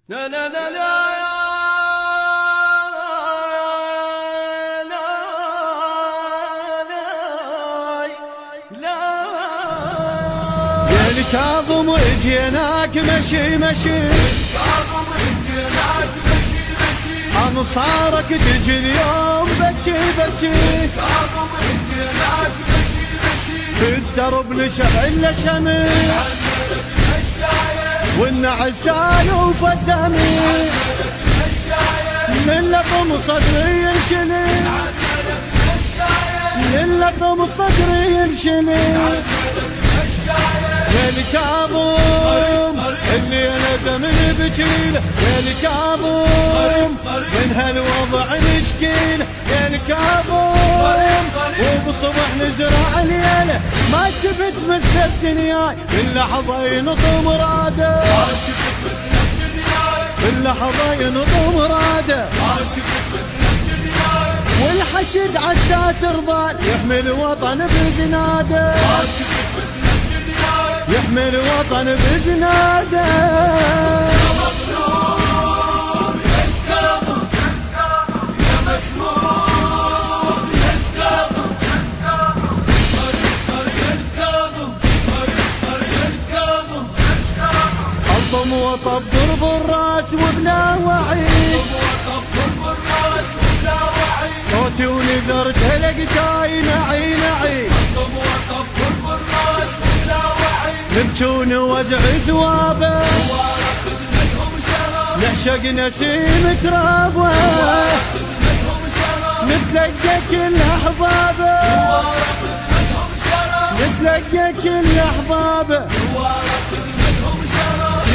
لا لا لا لا يا الكاظم جيناك مشي مشي، أنصارك تجي اليوم بكي بكي، في الدرب نشعل شمع والنعساي وفدمي، من لطم صدري ينشلي، من لطم صدري ينشلي. يا الكاظم اللي انا دمي بجيله، يا الكاظم من هالوضع نشكيله، يا الكاظم وبصبح نزرع ليله، ما شفت مثل الدنيا باللحظه ينطم مراده، باللحظه ينطم مراده، والحشد عالساتر ظل يحمل وطن بزناده، يحمل وطن بزناده. يا مظلوم يا الكاظم يا مسموم يا الكاظم، يا الكاظم يا الكاظم، الضم وطبر بالراس وبلا وعي، صوتي ونذرته لقيتاي نعي نعي، نبجون وزع ثوابه، نعشق نسيم ترابه، نتلقى كل احبابه، نتلقى كل احبابه.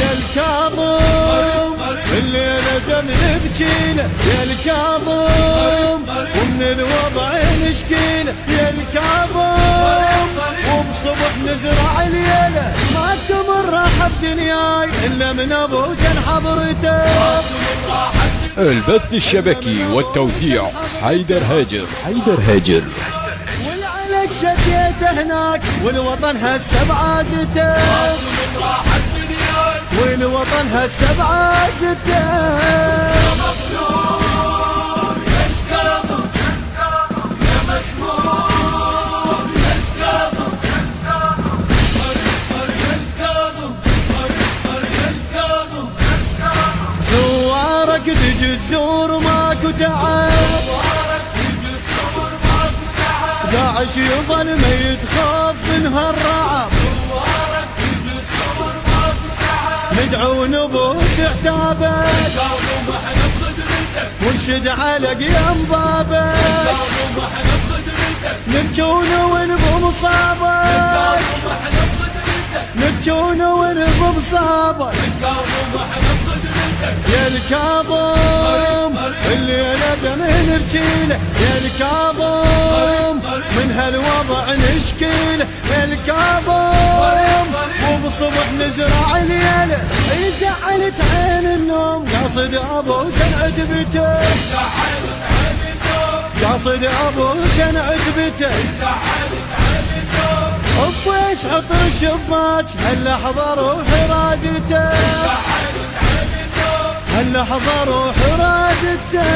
يا الكاظم الليلة دم نبجيله، يا الكاظم ومن الوضع نشكيله، يا الكاظم وبصبح نزرع ليله، ما تمر راحة بدنياي إلا من أبو جن حضرته. البث الشبكي والتوزيع حيدر هاجر. والعلك شديته هناك والوطن هسه بعازته، والوطن هسه بعازته. يا مظلوم يا الكاظم يا مسموم يا الكاظم، يا الكاظم يا الكاظم، زوارك تجي تزور ماكو تعب، داعش يظل ما يتخاف من هالرعب، ندعو نبوس عتابك ونشد على قيام بابك، نبجون ونبو مصابك، نبجون ونبو مصابك. يا الكاظم اللي انا دمه نبجيله، يا الكاظم من هالوضع نشكيله، يا الكاظم وبصبح نزرع ليله، زعلت عين النوم قاصد ابو سن عتبته، قاصد ابو سن عتبته. ويش حط الشباك هاللحظه روح رادته، هاللحظه روح رادته.